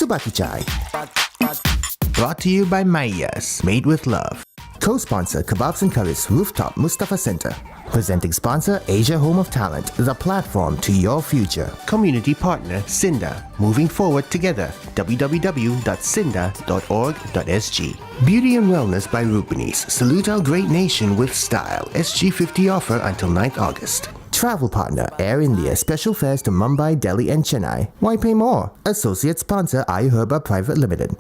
Subah Chai. Brought to you by Mayas, made with love. Co-sponsor Kebabs and Curries Rooftop Mustafa Center. Presenting sponsor Asia Home of Talent, the platform to your future. Community partner Sinda, moving forward together. www.sinda.org.sg. Beauty and Wellness by Rupinis. Salute our great nation with style. SG50 offer until 9th August. Travel partner Air India special fares to Mumbai, Delhi and Chennai. Why pay more? Associate sponsor iHerba Private Limited.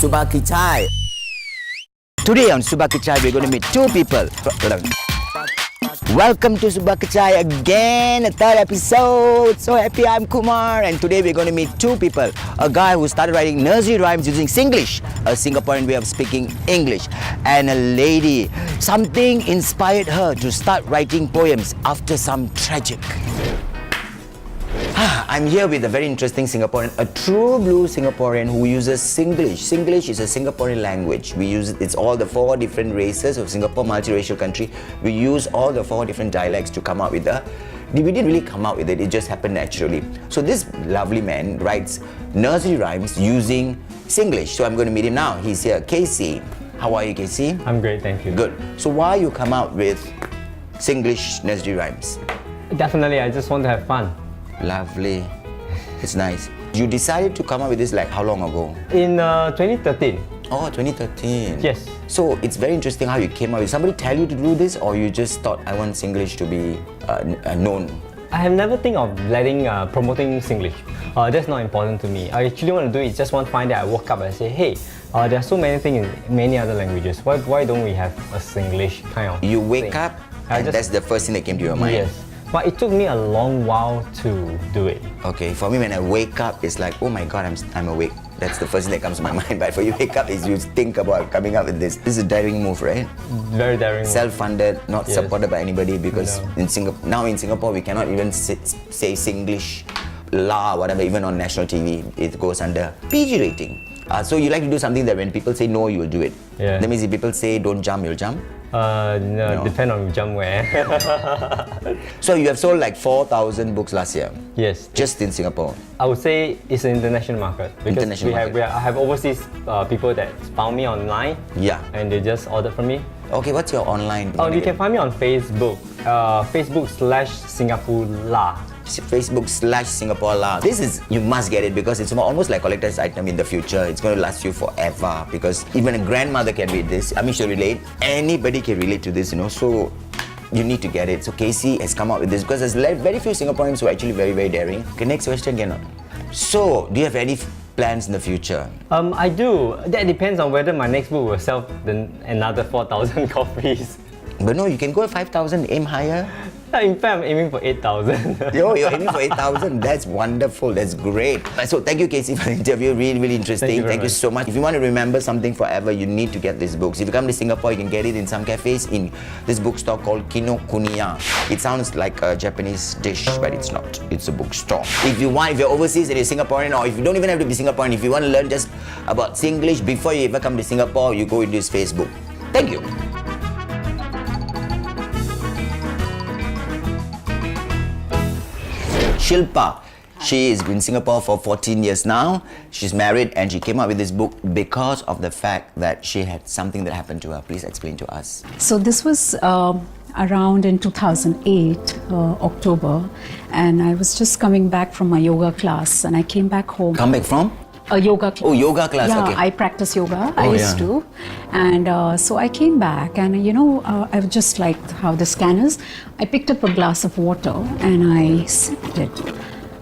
Subah Chai. Today on Subah Chai, we're going to meet two people. Welcome to Subah Chai again, a third episode. So happy, I'm Kumar, and today we're going to meet two people. A guy who started writing nursery rhymes using Singlish, a Singaporean way of speaking English, and a lady. Something inspired her to start writing poems after some tragic. I'm here with a very interesting Singaporean, a true blue Singaporean who uses Singlish. Singlish is a Singaporean language. We use it, it's all the 4 different races of Singapore, multiracial country. We use all the 4 different dialects to come up with we didn't really come up with it, it just happened naturally. So this lovely man writes nursery rhymes using Singlish. So I'm going to meet him now. He's here. Casey. How are you, Casey? I'm great, thank you. Good. So why you come out with Singlish nursery rhymes? Definitely, I just want to have fun. Lovely. It's nice. You decided to come up with this like how long ago? In 2013. Oh, 2013. Yes. So it's very interesting how you came up with. Somebody tell you to do this, or you just thought I want Singlish to be known? I have never think of promoting Singlish. That's not important to me. I actually want to do it just one fine day. I woke up and say, hey, there are so many things in many other languages. Why don't we have a Singlish kind of You wake thing? up and that's the first thing that came to your mind? Yes. But it took me a long while to do it. Okay, for me when I wake up, it's like, oh my God, I'm awake. That's the first thing that comes to my mind. But for you wake up is you think about coming up with this. This is a daring move, right? Very daring. Self-funded, not Yes. supported by anybody, because in Singapore we cannot even say Singlish, whatever, even on national TV, it goes under PG rating. So you like to do something that when people say no, you will do it. Yeah. That means if people say don't jump, you'll jump? No, depend on jump where. So you have sold like 4,000 books last year? Yes. Just in Singapore? I would say it's an international market. Because I have overseas people that found me online. Yeah. And they just ordered from me. Okay, what's your online? You can find me on Facebook. Facebook/Singapura. Facebook/Singapore. This is, you must get it because it's almost like collector's item in the future. It's going to last you forever because even a grandmother can read this. I mean, she'll relate. Anybody can relate to this, so you need to get it. So Casey has come up with this because there's very few Singaporeans who are actually very, very daring. Okay, next question, cannot. So, do you have any plans in the future? I do. That depends on whether my next book will sell another 4,000 copies. But no, you can go at 5,000, aim higher. In fact, I'm aiming for 8,000. You're aiming for 8,000. That's wonderful. That's great. So thank you, Casey, for the interview. Really, really interesting. Thank you so much. If you want to remember something forever, you need to get these books. If you come to Singapore, you can get it in some cafes in this bookstore called Kinokuniya. It sounds like a Japanese dish, but it's not. It's a bookstore. If you're overseas and you're Singaporean, or if you don't even have to be Singaporean, if you want to learn just about Singlish before you ever come to Singapore, you go into this Facebook. Thank you. Shilpa. She is in Singapore for 14 years now. She's married and she came up with this book because of the fact that she had something that happened to her. Please explain to us. So this was around in 2008, October, and I was just coming back from my yoga class and I came back home. Come back from? A yoga class. Oh, yoga class, yeah, okay. I practice yoga, I used to. And so I came back and, I was just like how the scan is. I picked up a glass of water and I sipped it.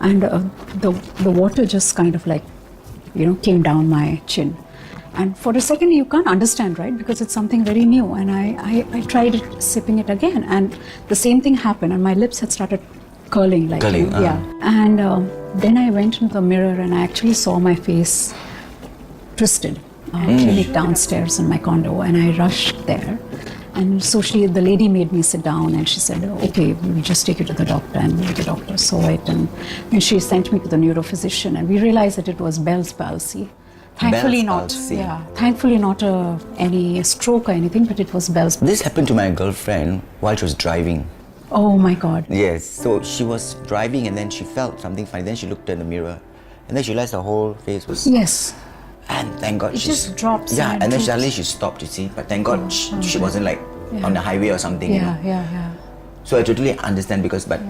And the water just kind of like, came down my chin. And for a second you can't understand, right? Because it's something very new. And I tried sipping it again and the same thing happened and my lips had started curling like yeah. And then I went into the mirror and I actually saw my face twisted. clinic downstairs in my condo, and I rushed there. And so the lady made me sit down, and she said, okay, we'll just take you to the doctor. And the doctor saw it, and then she sent me to the neurophysician, and we realized that it was Bell's palsy. Thankfully Bell's not, palsy. yeah. Thankfully not any stroke or anything, but it was Bell's. This happened to my girlfriend while she was driving. Oh my God. Yes, so she was driving and then she felt something funny. Then she looked in the mirror and then she realized her whole face was... Yes. And thank God It just drops. Yeah, and then it suddenly she stopped, you see. But thank God she wasn't like on the highway or something, you know. Yeah. So I totally understand because, but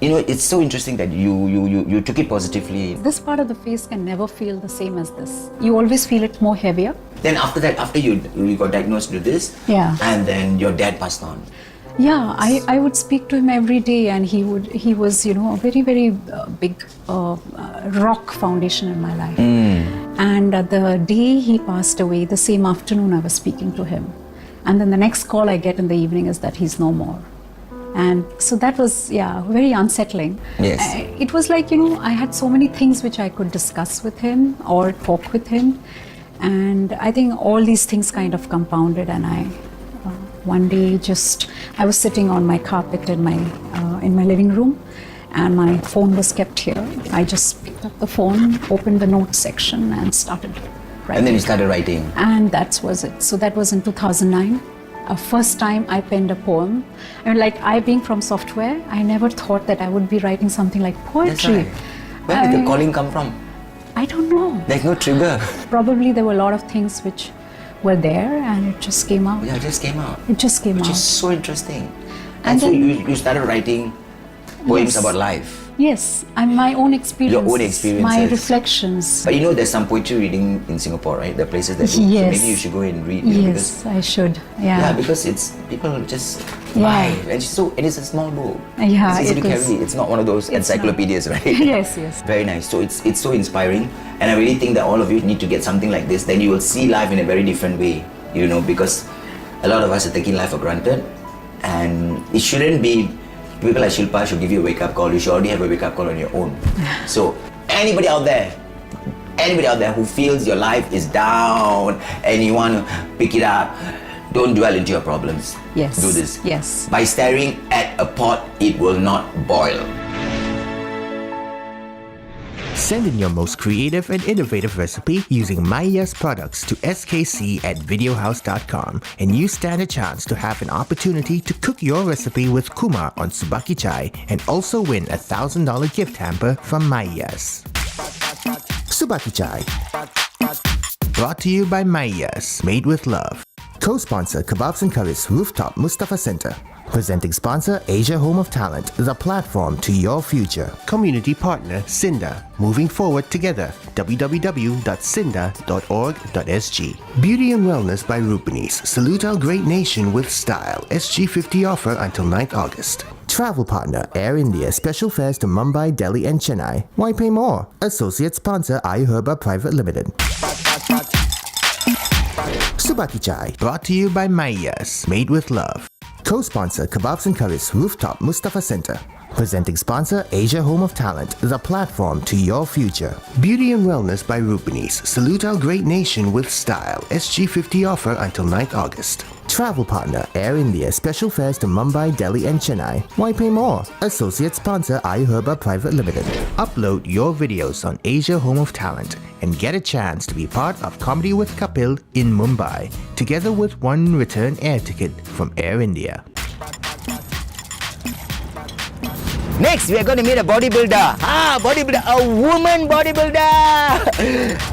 it's so interesting that you took it positively. This part of the face can never feel the same as this. You always feel it more heavier. Then after that, after you got diagnosed with this, and then your dad passed on. Yeah, I would speak to him every day, and he was, a very, very big rock foundation in my life. And the day he passed away, the same afternoon I was speaking to him. And then the next call I get in the evening is that he's no more. And so that was, very unsettling. Yes. It was like, I had so many things which I could discuss with him or talk with him. And I think all these things kind of compounded, and one day I was sitting on my carpet in my living room, and my phone was kept here. I just picked up the phone, opened the notes section, and started writing. And then you started writing. And that was it. So that was in 2009. First time I penned a poem. I mean, I being from software, I never thought that I would be writing something like poetry. That's right. Where did the calling come from? I don't know. There's no trigger. Probably there were a lot of things which were there, and it just came out. Yeah, it just came out. It just came out. Which is so interesting. And And so then- you started writing poems about life. Yes, and my own experiences. Your own experiences. My reflections. But there's some poetry reading in Singapore, right? There are places that do. So Yes. maybe you should go and read. Yes, I should. Yeah, because it's people just buy, and it's a small book. Yeah, it's easy it to is. carry. It's not one of those encyclopedias, right? Yes. Very nice. So it's so inspiring, and I really think that all of you need to get something like this. Then you will see life in a very different way, because a lot of us are taking life for granted, and it shouldn't be. People like Shilpa should give you a wake-up call. You should already have a wake-up call on your own. So anybody out there who feels your life is down and you want to pick it up, don't dwell into your problems. Yes. Do this. Yes. By staring at a pot, it will not boil. Send in your most creative and innovative recipe using Maya's products to skc@videohouse.com, and you stand a chance to have an opportunity to cook your recipe with Kumar on Subah and also win a $1,000 gift hamper from Maya's. Subah brought to you by Maya's, made with love. Co-sponsor Kebabs and Curries Rooftop Mustafa Center. Presenting sponsor Asia Home of Talent, the platform to your future. Community partner Cinda, moving forward together. www.cinda.org.sg. Beauty and Wellness by Rupinis. Salute our great nation with style. SG50 offer until 9th August. Travel partner Air India, special fares to Mumbai, Delhi and Chennai. Why pay more? Associate sponsor iHerba Private Limited. Subah brought to you by Maya's, made with love. Co-sponsor Kebabs and Curries Rooftop Mustafa Center. Presenting sponsor Asia Home of Talent, the platform to your future. Beauty and Wellness by Rupinis. Salute our great nation with style. SG50 offer until 9th August. Travel partner Air India, special fares to Mumbai, Delhi and Chennai. Why pay more? Associate sponsor iHerba Private Limited. Upload your videos on Asia Home of Talent and get a chance to be part of Comedy with Kapil in Mumbai, together with one return air ticket from Air India. Next, we are going to meet a bodybuilder. A woman bodybuilder.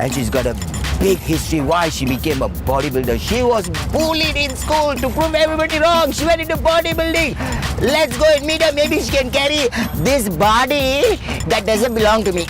And she's got a big history why she became a bodybuilder. She was bullied in school to prove everybody wrong. She went into bodybuilding. Let's go and meet her. Maybe she can carry this body that doesn't belong to me.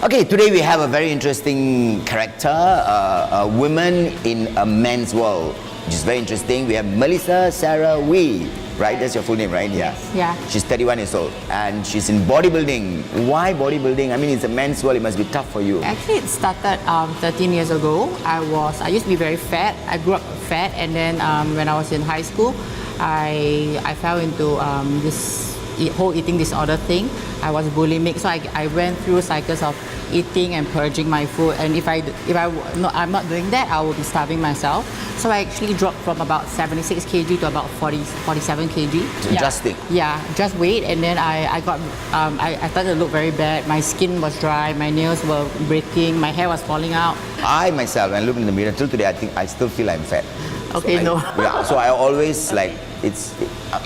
Okay, today we have a very interesting character, a woman in a man's world, which is very interesting. We have Melissa Sarah Wee, right? That's your full name, right? Yeah. Yeah. She's 31 years old and she's in bodybuilding. Why bodybuilding? I mean, it's a man's world. It must be tough for you. Actually, it started 13 years ago. I used to be very fat. I grew up fat, and then when I was in high school, I fell into this whole eating disorder thing. I was bulimic, so I went through cycles of eating and purging my food. And if I'm not doing that, I will be starving myself. So I actually dropped from about 76 kg to about 47 kg. Drastic. Yeah, just weight, and then I started to look very bad. My skin was dry, my nails were breaking, my hair was falling out. I myself, when I look in the mirror, till today, I think I still feel I'm fat. Okay, no. Yeah, so I always it's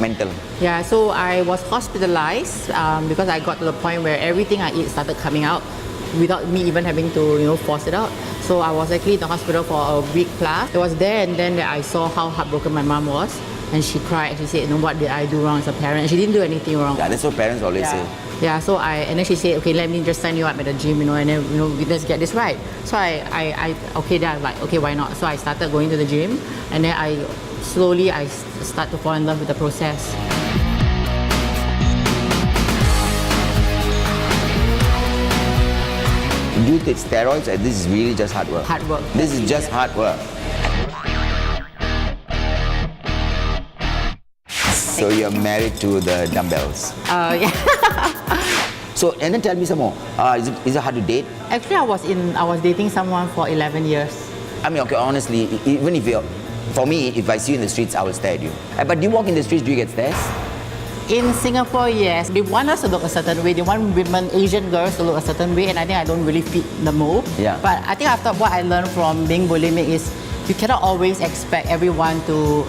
mental. Yeah, so I was hospitalized because I got to the point where everything I eat started coming out without me even having to force it out. So I was actually in the hospital for a week plus. It was there and then that I saw how heartbroken my mom was, and she cried. She said, what did I do wrong as a parent? And she didn't do anything wrong. Yeah, that's what parents always say. Yeah, so and then she said, okay, let me just sign you up at the gym, and then let's get this right. So then I was like, okay, why not? So I started going to the gym, and then I slowly start to fall in love with the process. Do you take steroids, or this is really just hard work? Hard work. This is just hard work. So you're married to the dumbbells. Yeah. So, and then tell me some more. Is it hard to date? Actually, I was dating someone for 11 years. I mean, okay, honestly, even if for me, if I see you in the streets, I will stare at you. But do you walk in the streets, do you get stares? In Singapore, yes. They want us to look a certain way. They want women, Asian girls to look a certain way, and I think I don't really fit the mold. Yeah. But I think after what I learned from being bulimic is you cannot always expect everyone to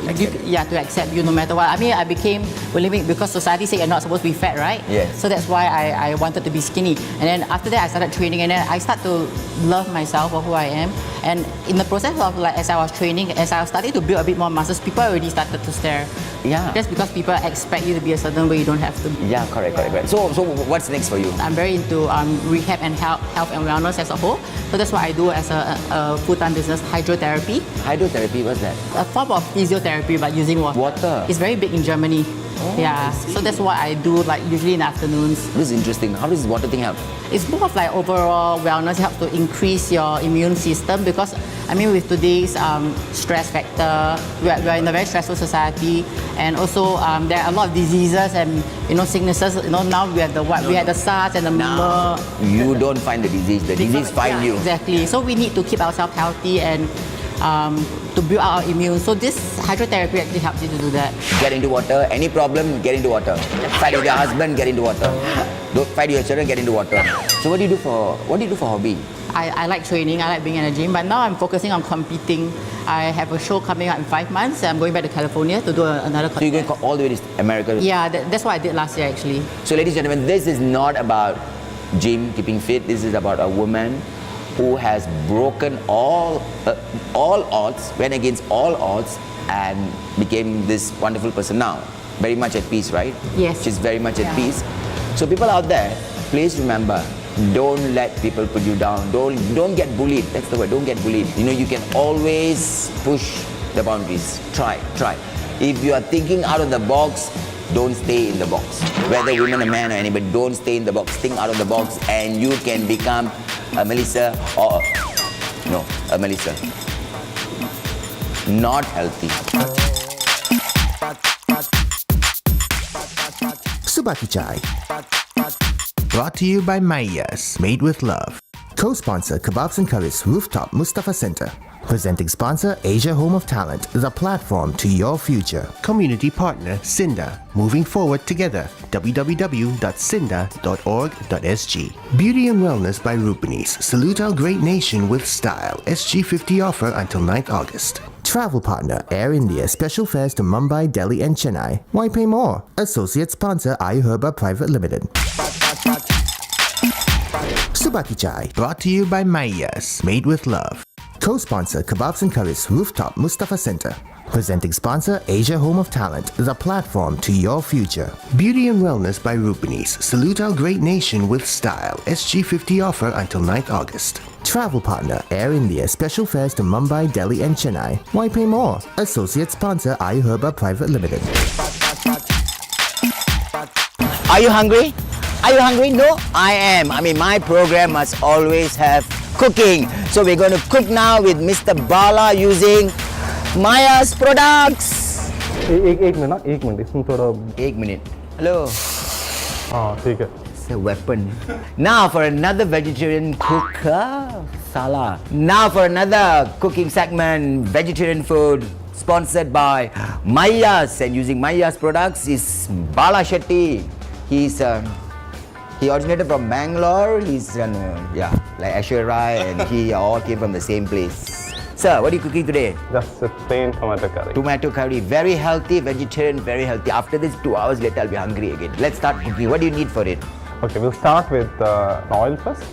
accept you no matter what. I mean, I became bulimic because society said you're not supposed to be fat, right? Yes. So that's why I wanted to be skinny. And then after that, I started training, and then I started to love myself for who I am. And in the process of as I was training, as I was starting to build a bit more muscles, people already started to stare. Yeah. Just because people expect you to be a certain way, you don't have to. Yeah, correct. So what's next for you? I'm very into rehab and health and wellness as a whole. So that's what I do as a full-time business, hydrotherapy. Hydrotherapy, what's that? A form of physiotherapy, but using water. Water? It's very big in Germany. Oh, yeah, so that's what I do, usually in the afternoons. This is interesting. How does this water thing help? It's more of overall wellness. It helps to increase your immune system because, I mean, with today's stress factor, we're in a very stressful society, and also there are a lot of diseases and sicknesses. Now we have we had the SARS and the Now you don't find the disease find you. Exactly. So we need to keep ourselves healthy and to build our immune. So this hydrotherapy actually helps you to do that. Get into water. Any problem, get into water. Fight with your husband, get into water. Don't fight with your children, get into water. So what do you do for hobby? I like training, I like being in a gym, but now I'm focusing on competing. I have a show coming out in 5 months. I'm going back to California to do another contest. So you're going all the way to America? Yeah, that's what I did last year actually. So ladies and gentlemen, this is not about gym, keeping fit. This is about a woman who has broken all odds, went against all odds, and became this wonderful person now. Very much at peace, right? Yes. She's very much at peace. So people out there, please remember, don't let people put you down. Don't get bullied. That's the word. Don't get bullied. You can always push the boundaries. Try. If you are thinking out of the box, don't stay in the box. Whether woman, a man, or anybody, don't stay in the box. Think out of the box, and you can become a Melissa or a Melissa. Not healthy. Subah Ki Chai. Brought to you by Maiyas, made with love. Co-sponsor Kebabs and Curries Rooftop Mustafa Center. Presenting sponsor Asia Home of Talent, the platform to your future. Community partner Sinda, moving forward together. www.sinda.org.sg. Beauty and Wellness by Rupinis. Salute our great nation with style. SG50 offer until 9th August. Travel partner Air India, special fares to Mumbai, Delhi and Chennai. Why pay more? Associate sponsor iHerba Private Limited. Subah Ki Chai, brought to you by Maiyas, made with love. Co-sponsor Kebabs and Curries Rooftop Mustafa Center. Presenting sponsor Asia Home of Talent, the platform to your future. Beauty and Wellness by Rupinis. Salute our great nation with style. SG50 offer until 9th August. Travel partner Air India, special fares to Mumbai, Delhi and Chennai. Why pay more? Associate sponsor iHerba Private Limited. Are you hungry? Are you hungry? No, I am. I mean, my program must always have cooking. So we're going to cook now with Mr. Bala using Maya's products. एक minute ना, एक minute इसमें थोड़ा 1 minute. Hello. हाँ ठीक है. It's a weapon. Now for another vegetarian cook. Salah. Now for another cooking segment, vegetarian food, sponsored by Maya's, and using Maya's products is Bala Shetty. He originated from Bangalore. He's like Ashwara, and he all came from the same place. Sir, what are you cooking today? just a plain tomato curry. Tomato curry, very healthy, vegetarian, very healthy. After this, 2 hours later, I'll be hungry again. Let's start cooking. What do you need for it? Okay, we'll start with oil first,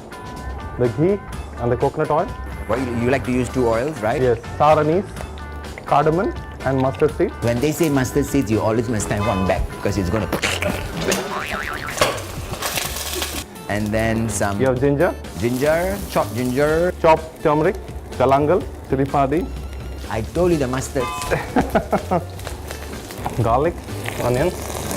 the ghee and the coconut oil. Well, you like to use 2 oils, right? Yes, sour anise, cardamom and mustard seed. When they say mustard seeds, you always must stand one back because it's going to... And then some You have ginger, chopped ginger. chopped turmeric, galangal, chili padi, I told you the mustards. garlic, onions.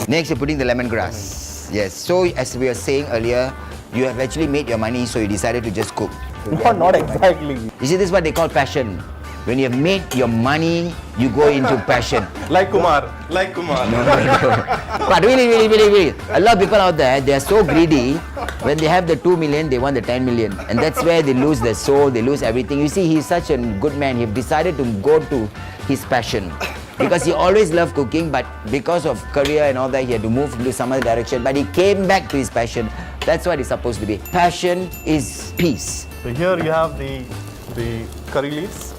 Next, you're putting the lemongrass. Yes, so as we were saying earlier, you have actually made your money, so you decided to just cook. Not exactly. You see, this is what they call passion. When you have made your money, you go into passion. Like Kumar. But really, a lot of people out there, they are so greedy. When they have the 2 million, they want the 10 million. And that's where they lose their soul, they lose everything. You see, he's such a good man. He decided to go to his passion. Because he always loved cooking, but because of career and all that, he had to move into some other direction. But he came back to his passion. That's what it's supposed to be. Passion is peace. So here you have the curry leaves,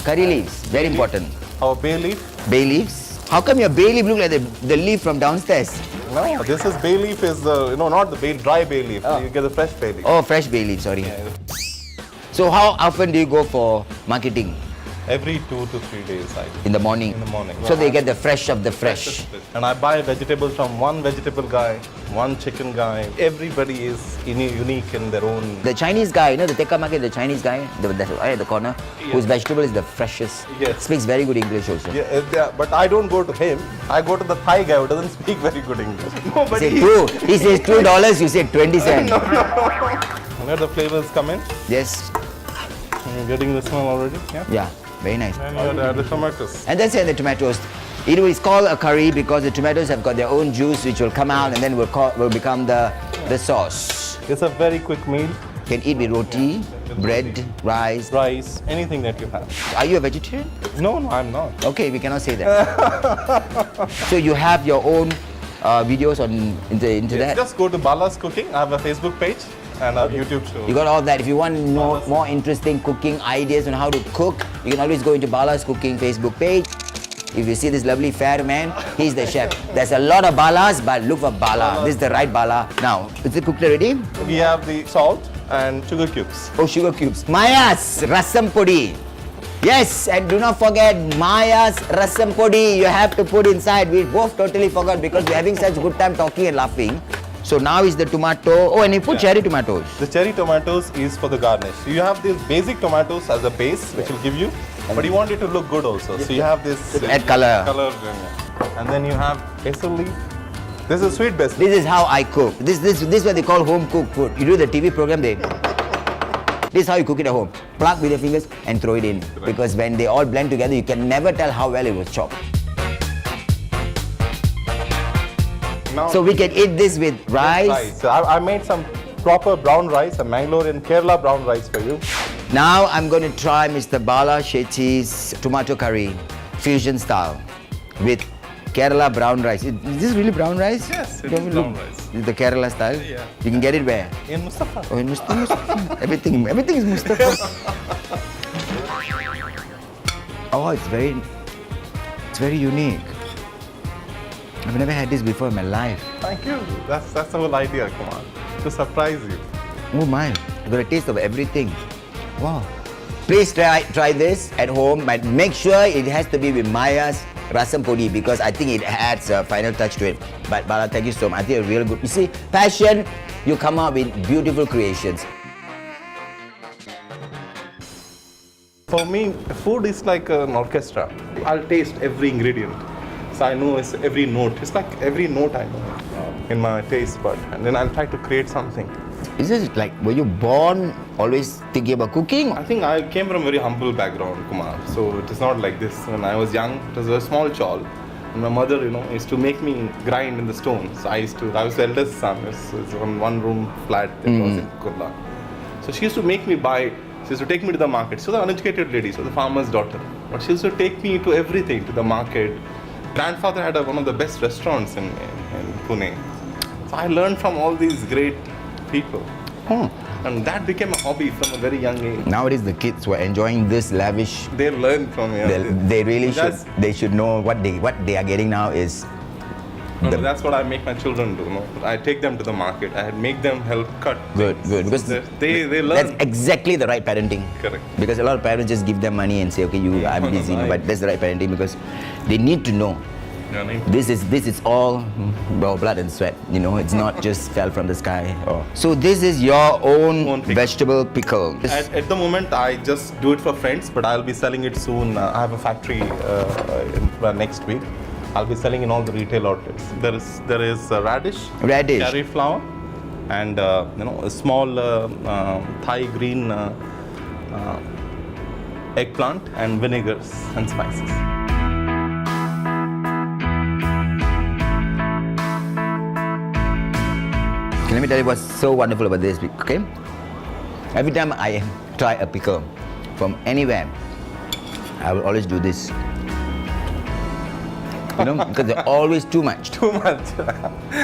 Curry leaves, very important. our bay leaf. Bay leaves. How come your bay leaf look like the leaf from downstairs? No, this is bay leaf is the, not the dry bay leaf. You get the fresh bay leaf. Oh, fresh bay leaf, sorry. So how often do you go for marketing? Every 2 to 3 days I do. In the morning? In the morning. So they get the fresh of the fresh. And I buy vegetables from one vegetable guy, one chicken guy. Everybody is unique in their own. The Chinese guy, the Tekka market, the Chinese guy, that's right at the corner, whose vegetable is the freshest. Yes. Speaks very good English also. Yeah, but I don't go to him. I go to the Thai guy who doesn't speak very good English. No, but Say he says $2, you say 20 cents. Where the flavors come in. Yes. You're getting the smell already. Yeah. Yeah, very nice. And you add the tomatoes. And then say the tomatoes. It is called a curry because the tomatoes have got their own juice which will come out and then will become the sauce. It's a very quick meal. Can eat with roti, bread, rice. Rice, anything that you have. Are you a vegetarian? No, I'm not. Okay, we cannot say that. So you have your own videos on internet? Just go to Bala's Cooking. I have a Facebook page and a YouTube show. You got all that. If you want to know more interesting cooking ideas on how to cook, you can always go into Bala's Cooking Facebook page. If you see this lovely fair man, he's the chef. There's a lot of Balas, but look for Bala. This is the right Bala. Now, is it cooked already? We have the salt and sugar cubes. Oh, sugar cubes. Maya's rasam podi. Yes, and do not forget Maya's rasam podi. You have to put inside. We both totally forgot because we're having such good time talking and laughing. So now is the tomato. Oh, and you put cherry tomatoes. The cherry tomatoes is for the garnish. You have these basic tomatoes as a base, which will give you, but you want it to look good also. So you have this Add color. And then you have basil leaf. This is sweet basil. This is how I cook. This is what they call home cooked food. You do the TV program, this is how you cook it at home. Plug with your fingers and throw it in. Because when they all blend together, you can never tell how well it was chopped. Now So we can eat this with rice. So I made some proper brown rice, a Mangalorean Kerala brown rice for you. Now I'm going to try Mr. Bala Shetty's tomato curry, fusion style, with Kerala brown rice. Is this really brown rice? Yes, it is brown rice. Is the Kerala style? Yeah. You can get it where? In Mustafa. Oh, in Mustafa. everything is Mustafa. Oh, it's very unique. I've never had this before in my life. Thank you. That's the whole idea, Kumar. To surprise you. Oh my, I got a taste of everything. Wow. Please try this at home, but make sure it has to be with Maya's rasam podi because I think it adds a final touch to it. But Bala, thank you so much. I think it's real good. You see, passion, you come up with beautiful creations. For me, food is like an orchestra. I'll taste every ingredient. So I know it's every note. It's like every note I know in my taste bud. And then I'll try to create something. Is it like, were you born always thinking about cooking? I think I came from a very humble background, Kumar. So it is not like this. When I was young, it was a small chawl. And my mother, used to make me grind in the stone. So I was the eldest son. It's one room flat that was in Kurla. So she used to make me buy, she used to take me to the market. She was an uneducated lady, so the farmer's daughter. But she used to take me to everything, to the market. Grandfather had one of the best restaurants in Pune. So I learned from all these great people. And that became a hobby from a very young age. Nowadays the kids who are enjoying this lavish, They learn from here. they really should. They should know what they are getting now is. That's what I make my children do. I take them to the market. I make them help cut. Good. Because they learn. That's exactly the right parenting. Correct. Because a lot of parents just give them money and say, okay, I'm busy. But that's the right parenting because they need to know. This is all blood and sweat. It's not just fell from the sky. So this is your own vegetable pickle. At the moment, I just do it for friends, but I'll be selling it soon. I have a factory next week. I'll be selling in all the retail outlets. There is radish, cherry flower, and a small Thai green eggplant and vinegars and spices. Let me tell you what's so wonderful about this, okay? Every time I try a pickle from anywhere, I will always do this. Because they're always too much. Too much.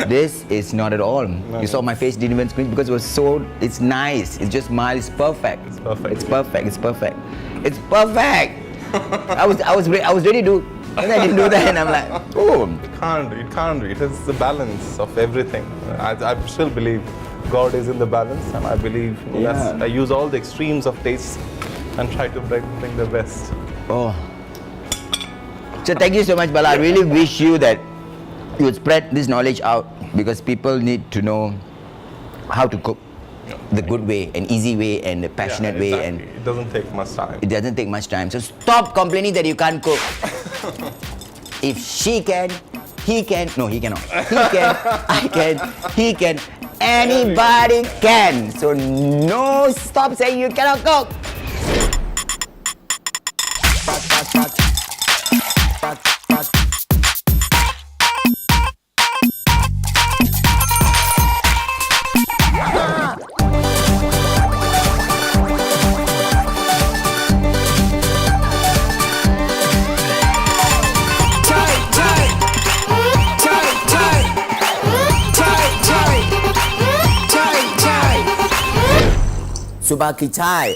This is not at all. No, you saw my face didn't even scream because it's nice. It's just mild. It's perfect. It's perfect. It's perfect. It's perfect. It's perfect. I was ready to. And I didn't do that, and I'm like, oh. It can't be. It is the balance of everything. I still believe God is in the balance, and I believe I use all the extremes of taste and try to bring the best. Oh. So thank you so much, Bala. I really wish you that you would spread this knowledge out because people need to know how to cook the good way, an easy way, and the passionate way. And it doesn't take much time. It doesn't take much time. So stop complaining that you can't cook. If she can, he can. No, he cannot. He can, I can, he can. Anybody can. So no, stop saying you cannot cook. Subah ki chai.